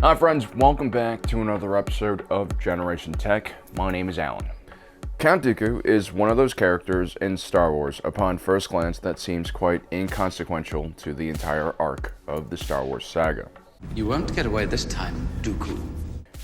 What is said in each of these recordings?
Hi friends, welcome back to another episode of Generation Tech. My name is Alan. Count Dooku is one of those characters in Star Wars upon first glance that seems quite inconsequential to the entire arc of the Star Wars saga. You won't get away this time, Dooku.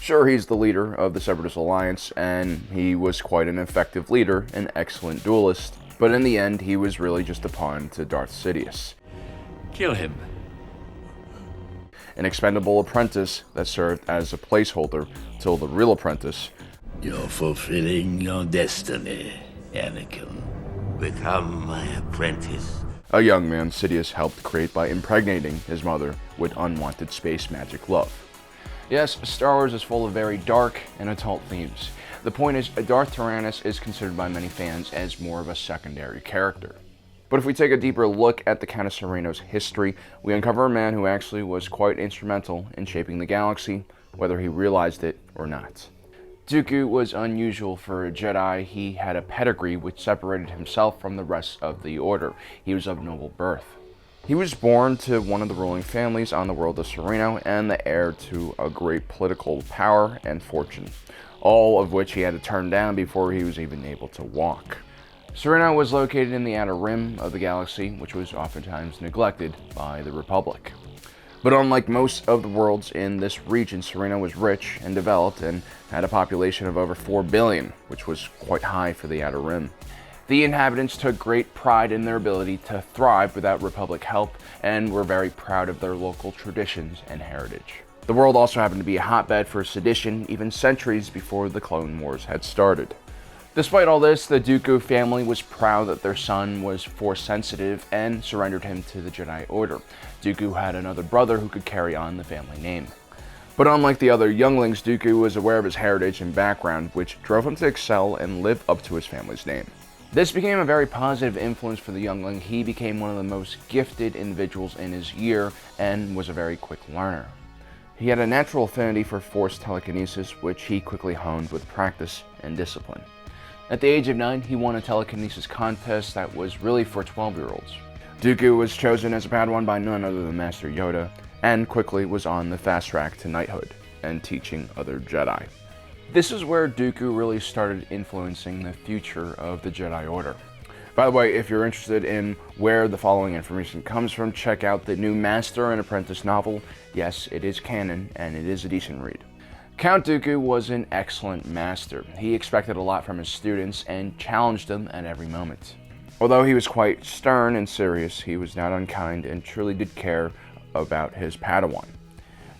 Sure, he's the leader of the Separatist Alliance, and he was quite an effective leader, an excellent duelist, but in the end, he was really just a pawn to Darth Sidious. Kill him. An expendable apprentice that served as a placeholder till the real apprentice. You're fulfilling your destiny, Anakin. Become my apprentice. A young man Sidious helped create by impregnating his mother with unwanted space magic love. Yes, Star Wars is full of very dark and adult themes. The point is, Darth Tyrannus is considered by many fans as more of a secondary character. But if we take a deeper look at the Count of Sereno's history, we uncover a man who actually was quite instrumental in shaping the galaxy, whether he realized it or not. Dooku was unusual for a Jedi. He had a pedigree which separated himself from the rest of the Order. He was of noble birth. He was born to one of the ruling families on the world of Sereno and the heir to a great political power and fortune, all of which he had to turn down before he was even able to walk. Sereno was located in the outer rim of the galaxy, which was oftentimes neglected by the Republic. But unlike most of the worlds in this region, Sereno was rich and developed and had a population of over 4 billion, which was quite high for the outer rim. The inhabitants took great pride in their ability to thrive without Republic help and were very proud of their local traditions and heritage. The world also happened to be a hotbed for sedition even centuries before the Clone Wars had started. Despite all this, the Dooku family was proud that their son was Force-sensitive and surrendered him to the Jedi Order. Dooku had another brother who could carry on the family name. But unlike the other younglings, Dooku was aware of his heritage and background, which drove him to excel and live up to his family's name. This became a very positive influence for the youngling. He became one of the most gifted individuals in his year and was a very quick learner. He had a natural affinity for Force telekinesis, which he quickly honed with practice and discipline. At the age of 9, he won a telekinesis contest that was really for 12-year-olds. Dooku was chosen as a Padawan by none other than Master Yoda, and quickly was on the fast track to knighthood and teaching other Jedi. This is where Dooku really started influencing the future of the Jedi Order. By the way, if you're interested in where the following information comes from, check out the new Master and Apprentice novel. Yes, it is canon, and it is a decent read. Count Dooku was an excellent master. He expected a lot from his students and challenged them at every moment. Although he was quite stern and serious, he was not unkind and truly did care about his Padawan.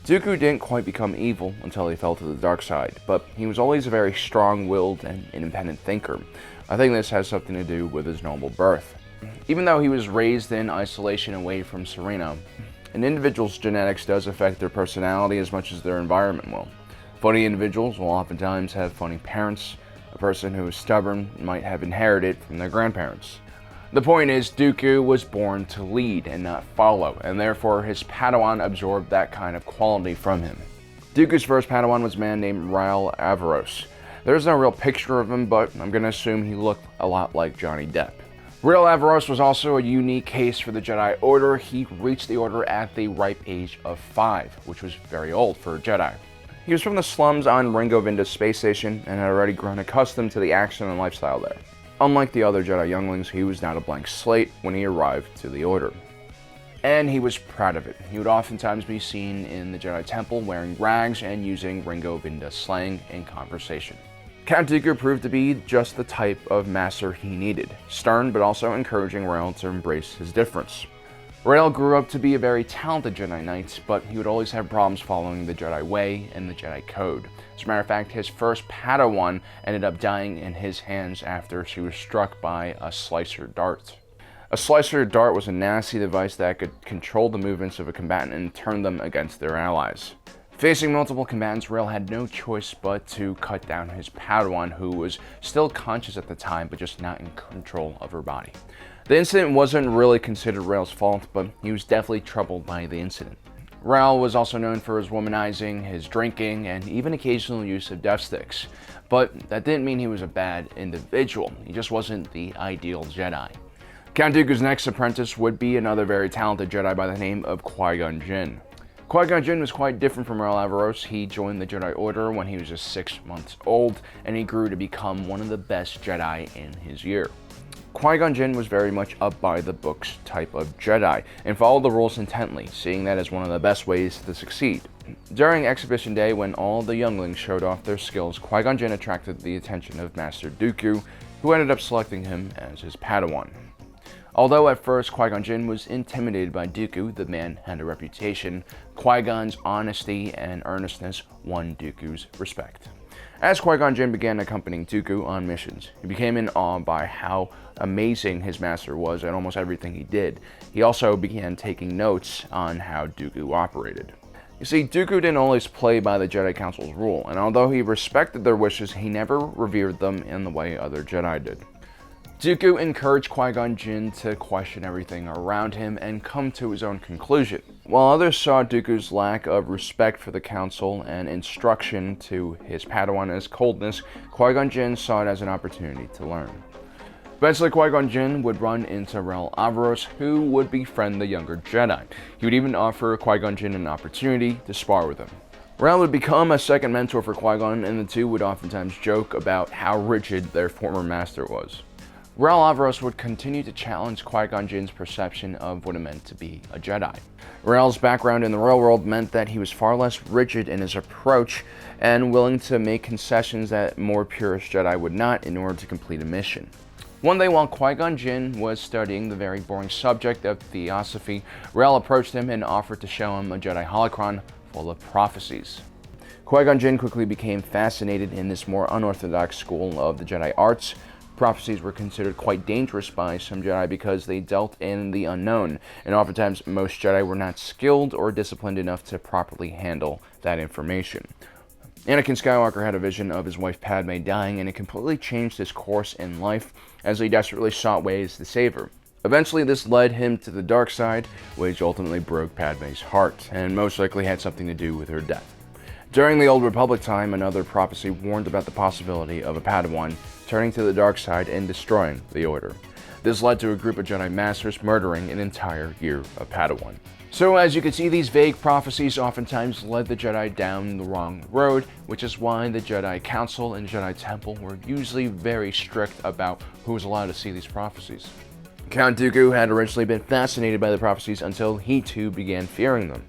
Dooku didn't quite become evil until he fell to the dark side, but he was always a very strong-willed and independent thinker. I think this has something to do with his noble birth. Even though he was raised in isolation away from Sereno, an individual's genetics does affect their personality as much as their environment will. Funny individuals will oftentimes have funny parents. A person who is stubborn might have inherited from their grandparents. The point is, Dooku was born to lead and not follow, and therefore his Padawan absorbed that kind of quality from him. Dooku's first Padawan was a man named Rael Averroes. There's no real picture of him, but I'm going to assume he looked a lot like Johnny Depp. Rael Averroes was also a unique case for the Jedi Order. He reached the Order at the ripe age of 5, which was very old for a Jedi. He was from the slums on Ringo Vinda's space station and had already grown accustomed to the action and lifestyle there. Unlike the other Jedi younglings, he was not a blank slate when he arrived to the Order. And he was proud of it. He would oftentimes be seen in the Jedi Temple wearing rags and using Ringo Vinda slang in conversation. Count Dooku proved to be just the type of master he needed, stern but also encouraging Rael to embrace his difference. Rael grew up to be a very talented Jedi Knight, but he would always have problems following the Jedi way and the Jedi Code. As a matter of fact, his first Padawan ended up dying in his hands after she was struck by a slicer dart. A slicer dart was a nasty device that could control the movements of a combatant and turn them against their allies. Facing multiple combatants, Rael had no choice but to cut down his Padawan, who was still conscious at the time, but just not in control of her body. The incident wasn't really considered Rael's fault, but he was definitely troubled by the incident. Rael was also known for his womanizing, his drinking, and even occasional use of death sticks. But that didn't mean he was a bad individual. He just wasn't the ideal Jedi. Count Dooku's next apprentice would be another very talented Jedi by the name of Qui-Gon Jinn. Qui-Gon Jinn was quite different from Raul Alvarez. He joined the Jedi Order when he was just 6 months old, and he grew to become one of the best Jedi in his year. Qui-Gon Jinn was very much a by-the-books type of Jedi, and followed the rules intently, seeing that as one of the best ways to succeed. During Exhibition Day, when all the younglings showed off their skills, Qui-Gon Jinn attracted the attention of Master Dooku, who ended up selecting him as his Padawan. Although at first Qui-Gon Jinn was intimidated by Dooku, the man had a reputation. Qui-Gon's honesty and earnestness won Dooku's respect. As Qui-Gon Jinn began accompanying Dooku on missions, he became in awe by how amazing his master was at almost everything he did. He also began taking notes on how Dooku operated. You see, Dooku didn't always play by the Jedi Council's rule, and although he respected their wishes, he never revered them in the way other Jedi did. Dooku encouraged Qui-Gon Jinn to question everything around him and come to his own conclusion. While others saw Dooku's lack of respect for the Council and instruction to his Padawan as coldness, Qui-Gon Jinn saw it as an opportunity to learn. Eventually, Qui-Gon Jinn would run into Raul Alvarez, who would befriend the younger Jedi. He would even offer Qui-Gon Jinn an opportunity to spar with him. Raul would become a second mentor for Qui-Gon, and the two would oftentimes joke about how rigid their former master was. Raul Alvarez would continue to challenge Qui-Gon Jinn's perception of what it meant to be a Jedi. Raul's background in the real world meant that he was far less rigid in his approach and willing to make concessions that more purist Jedi would not in order to complete a mission. One day while Qui-Gon Jinn was studying the very boring subject of theosophy, Raul approached him and offered to show him a Jedi holocron full of prophecies. Qui-Gon Jinn quickly became fascinated in this more unorthodox school of the Jedi arts. Prophecies were considered quite dangerous by some Jedi because they dealt in the unknown, and oftentimes most Jedi were not skilled or disciplined enough to properly handle that information. Anakin Skywalker had a vision of his wife Padme dying, and it completely changed his course in life as he desperately sought ways to save her. Eventually, this led him to the dark side, which ultimately broke Padme's heart, and most likely had something to do with her death. During the Old Republic time, another prophecy warned about the possibility of a Padawan turning to the dark side and destroying the Order. This led to a group of Jedi Masters murdering an entire year of Padawan. So as you can see, these vague prophecies oftentimes led the Jedi down the wrong road, which is why the Jedi Council and Jedi Temple were usually very strict about who was allowed to see these prophecies. Count Dooku had originally been fascinated by the prophecies until he too began fearing them.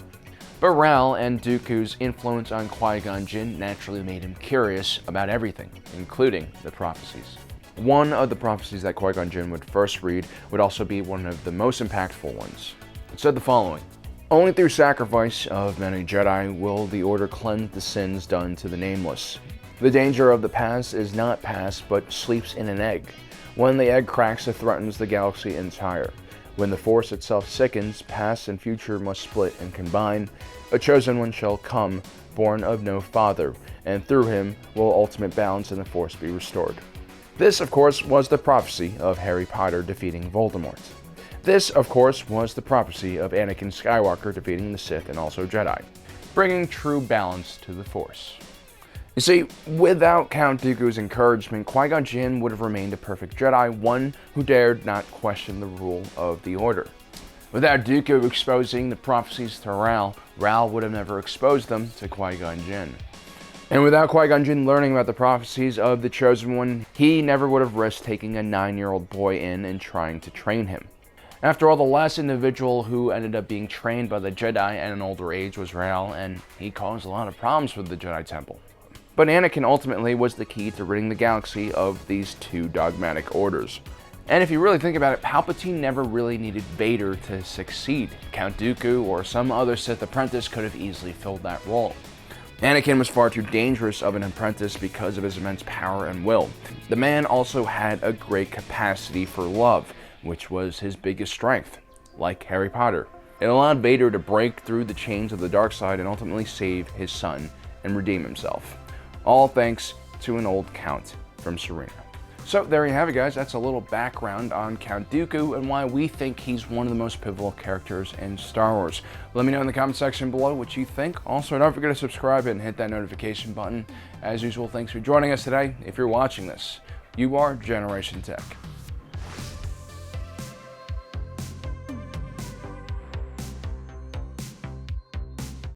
But Raul and Dooku's influence on Qui-Gon Jinn naturally made him curious about everything, including the prophecies. One of the prophecies that Qui-Gon Jinn would first read would also be one of the most impactful ones. It said the following: "Only through sacrifice of many Jedi will the Order cleanse the sins done to the nameless. The danger of the past is not past, but sleeps in an egg. When the egg cracks, it threatens the galaxy entire. When the Force itself sickens, past and future must split and combine. A chosen one shall come, born of no father, and through him will ultimate balance in the Force be restored." This, of course, was the prophecy of Harry Potter defeating Voldemort. This, of course, was the prophecy of Anakin Skywalker defeating the Sith and also Jedi, bringing true balance to the Force. You see, without Count Dooku's encouragement, Qui-Gon Jinn would have remained a perfect Jedi, one who dared not question the rule of the Order. Without Dooku exposing the prophecies to Raul, Raul would have never exposed them to Qui-Gon Jinn. And without Qui-Gon Jinn learning about the prophecies of the Chosen One, he never would have risked taking a 9-year-old boy in and trying to train him. After all, the last individual who ended up being trained by the Jedi at an older age was Raul, and he caused a lot of problems for the Jedi Temple. But Anakin ultimately was the key to ridding the galaxy of these two dogmatic orders. And if you really think about it, Palpatine never really needed Vader to succeed. Count Dooku or some other Sith apprentice could have easily filled that role. Anakin was far too dangerous of an apprentice because of his immense power and will. The man also had a great capacity for love, which was his biggest strength, like Harry Potter. It allowed Vader to break through the chains of the dark side and ultimately save his son and redeem himself. All thanks to an old Count from Serena. So there you have it, guys. That's a little background on Count Dooku and why we think he's one of the most pivotal characters in Star Wars. Let me know in the comment section below what you think. Also, don't forget to subscribe and hit that notification button. As usual, thanks for joining us today. If you're watching this, you are Generation Tech.